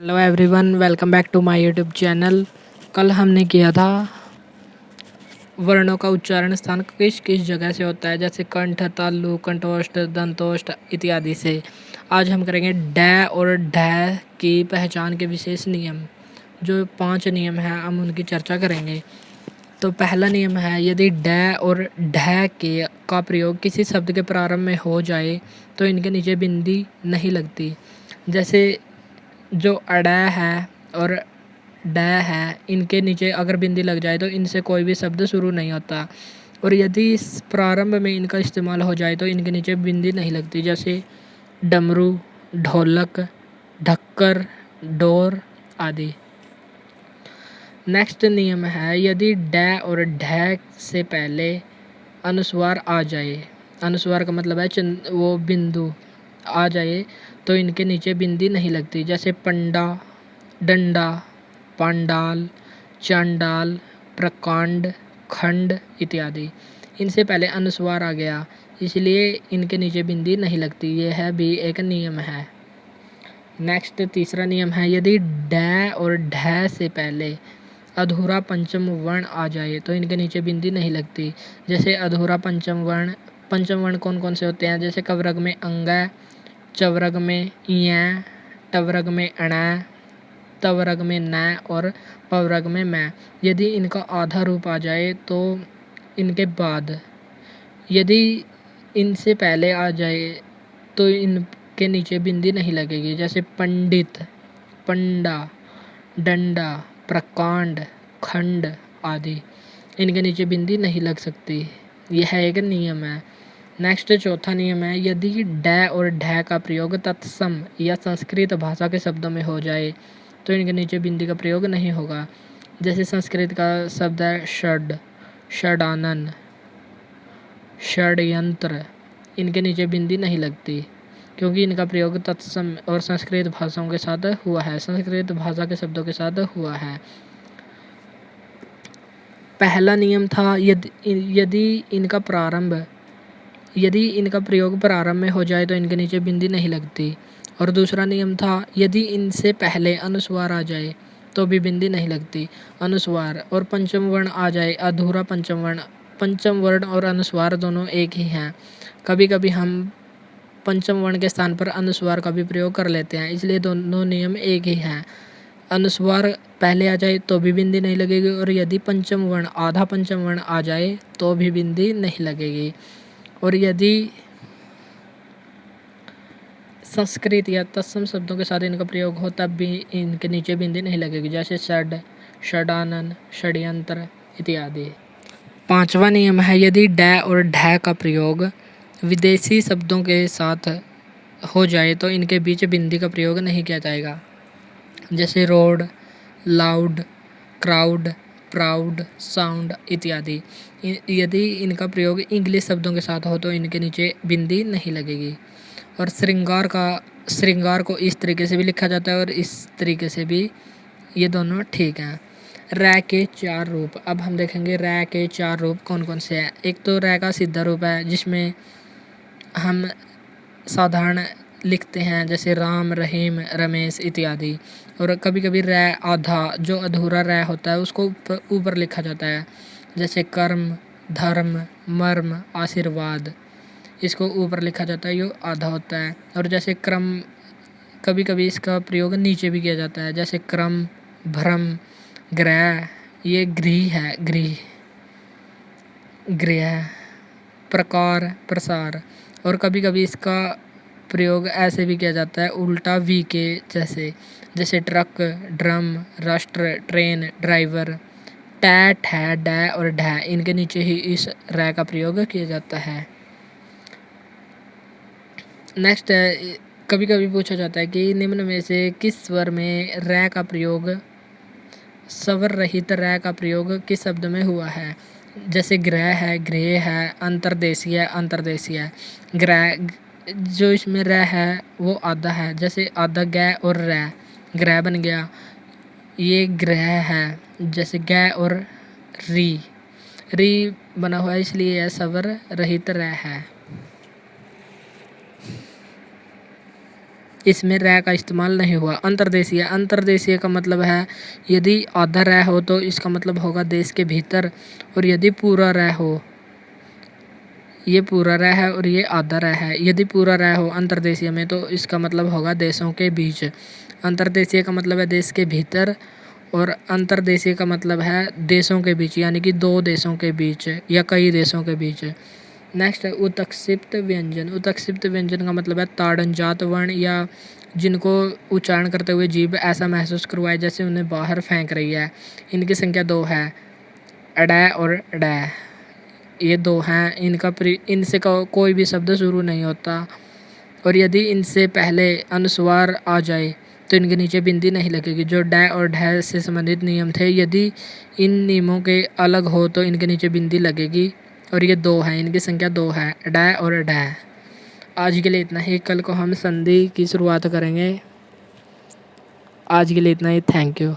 Hello everyone, welcome back to my YouTube channel. कल हमने किया था वर्णों का उच्चारण स्थान किस किस जगह से होता है, जैसे कंठ, तालु, कंठोष्ठ, दंतोष्ठ इत्यादि से। आज हम करेंगे डै और ढै की पहचान के विशेष नियम। जो 5 नियम हैं हम उनकी चर्चा करेंगे। तो पहला नियम है, यदि डै और ढै के का प्रयोग किसी शब्द के प्रारंभ में हो जाए तो इनके नीचे बिंदी नहीं लगती। जैसे जो अड़ा है और डै है, इनके नीचे अगर बिंदी लग जाए तो इनसे कोई भी शब्द शुरू नहीं होता। और यदि इस प्रारंभ में इनका इस्तेमाल हो जाए तो इनके नीचे बिंदी नहीं लगती, जैसे डमरू, ढोलक, ढक्कर, डोर आदि। नेक्स्ट नियम है, यदि डै और ढै से पहले अनुस्वार आ जाए, अनुस्वार का मतलब है वो बिंदु आ जाए, तो इनके नीचे बिंदी नहीं लगती। जैसे पंडा, डंडा, पांडाल, चांडाल, प्रकांड, खंड इत्यादि। इनसे पहले अनुस्वार आ गया, इसलिए इनके नीचे बिंदी नहीं लगती। यह भी एक नियम है। नेक्स्ट तीसरा नियम है, यदि डै और ढै से पहले अधूरा पंचम वर्ण आ जाए तो इनके नीचे बिंदी नहीं लगती। जैसे अधूरा पंचम वर्ण कौन कौन से होते हैं, जैसे कवर्ग में अंग, चवर्ग में य, टवर्ग में अण, तवर्ग में न और पवर्ग में मैं। यदि इनका आधा रूप आ जाए तो इनके बाद, यदि इनसे पहले आ जाए तो इनके नीचे बिंदी नहीं लगेगी। जैसे पंडित, पंडा, डंडा, प्रकांड, खंड आदि। इनके नीचे बिंदी नहीं लग सकती। यह एक नियम है। नेक्स्ट चौथा नियम है, यदि डै और ढै का प्रयोग तत्सम या संस्कृत भाषा के शब्दों में हो जाए तो इनके नीचे बिंदी का प्रयोग नहीं होगा। जैसे संस्कृत का शब्द है षड, षडानन, षड्यंत्र। इनके नीचे बिंदी नहीं लगती क्योंकि इनका प्रयोग तत्सम और संस्कृत भाषाओं के साथ हुआ है, संस्कृत भाषा के शब्दों के साथ हुआ है। पहला नियम था, यदि इनका प्रयोग प्रारंभ में हो जाए तो इनके नीचे बिंदी नहीं लगती। और दूसरा नियम था, यदि इनसे पहले अनुस्वार आ जाए तो भी बिंदी नहीं लगती। अनुस्वार और पंचम वर्ण आ जाए, अधूरा पंचम वर्ण और अनुस्वार दोनों एक ही हैं। कभी कभी हम पंचम वर्ण के स्थान पर अनुस्वार का भी प्रयोग कर लेते हैं, इसलिए दोनों नियम एक ही हैं। अनुस्वार पहले आ जाए तो भी बिंदी नहीं लगेगी, और यदि पंचम वर्ण आधा पंचम वर्ण आ जाए तो भी बिंदी नहीं लगेगी। और यदि संस्कृत या तत्सम शब्दों के साथ इनका प्रयोग हो तब भी इनके नीचे बिंदी नहीं लगेगी, जैसे षड, षडानन, षड्यंत्र इत्यादि। पांचवा नियम है, यदि डै और ढै का प्रयोग विदेशी शब्दों के साथ हो जाए तो इनके बीच बिंदी का प्रयोग नहीं किया जाएगा। जैसे road, loud, crowd, proud, sound इत्यादि। यदि इनका प्रयोग इंग्लिश शब्दों के साथ हो तो इनके नीचे बिंदी नहीं लगेगी। और श्रृंगार को इस तरीके से भी लिखा जाता है और इस तरीके से भी, ये दोनों ठीक हैं। रै के 4 रूप। अब हम देखेंगे रै के 4 रूप कौन कौन से हैं। एक तो रै का सीधा रूप है, जिसमें हम साधारण लिखते हैं, जैसे राम, रहीम, रमेश इत्यादि। और कभी कभी रै आधा, जो अधूरा रै होता है, उसको ऊपर लिखा जाता है, जैसे कर्म, धर्म, मर्म, आशीर्वाद। इसको ऊपर लिखा जाता है, ये आधा होता है। और जैसे क्रम, कभी कभी इसका प्रयोग नीचे भी किया जाता है, जैसे क्रम, भ्रम, ग्रह। ये गृह है, गृह, प्रकार, प्रसार। और कभी कभी इसका प्रयोग ऐसे भी किया जाता है उल्टा वी के जैसे ट्रक, ड्रम, राष्ट्र, ट्रेन, ड्राइवर। टै, ठै, डै और ढै, इनके नीचे ही इस रै का प्रयोग किया जाता है। नेक्स्ट है, कभी कभी पूछा जाता है कि निम्न में से किस स्वर में रै का प्रयोग, स्वर रहित रै का प्रयोग किस शब्द में हुआ है। जैसे ग्रह है, गृह है, अंतर्देशीय, अंतर्देशीय। ग्रह, जो इसमें रै है वो आधा है, जैसे आधा गै और रै, ग्रह बन गया। ये ग्रह है, जैसे गै और री बना हुआ है, इसलिए यह स्वर रहित रै है। इसमें रै का इस्तेमाल नहीं हुआ। अंतर्देशीय, अंतर्देशीय का मतलब है यदि आधा रै हो तो इसका मतलब होगा देश के भीतर, और यदि पूरा रै हो, ये पूरा रै है और ये आधा रै है, यदि पूरा रै हो अंतर्देशीय में तो इसका मतलब होगा देशों के बीच। अंतर्देशीय का मतलब है देश के भीतर, और अंतर्देशीय का मतलब है देशों के बीच, यानी कि दो देशों के बीच या कई देशों के बीच। नेक्स्ट है उत्क्षिप्त व्यंजन। उत्क्षिप्त व्यंजन का मतलब है ताड़नजात वर्ण या जिनको उच्चारण करते हुए जीभ ऐसा महसूस करवाए जैसे उन्हें बाहर फेंक रही है। इनकी संख्या 2 है, अडै और डै, ये 2 हैं। इनसे कोई भी शब्द शुरू नहीं होता, और यदि इनसे पहले अनुस्वार आ जाए तो इनके नीचे बिंदी नहीं लगेगी। जो डै और ढै से संबंधित नियम थे, यदि इन नियमों के अलग हो तो इनके नीचे बिंदी लगेगी, और ये 2 हैं, इनकी संख्या 2 है, डै और ढै। आज के लिए इतना ही, कल को हम संधि की शुरुआत करेंगे। आज के लिए इतना ही, थैंक यू।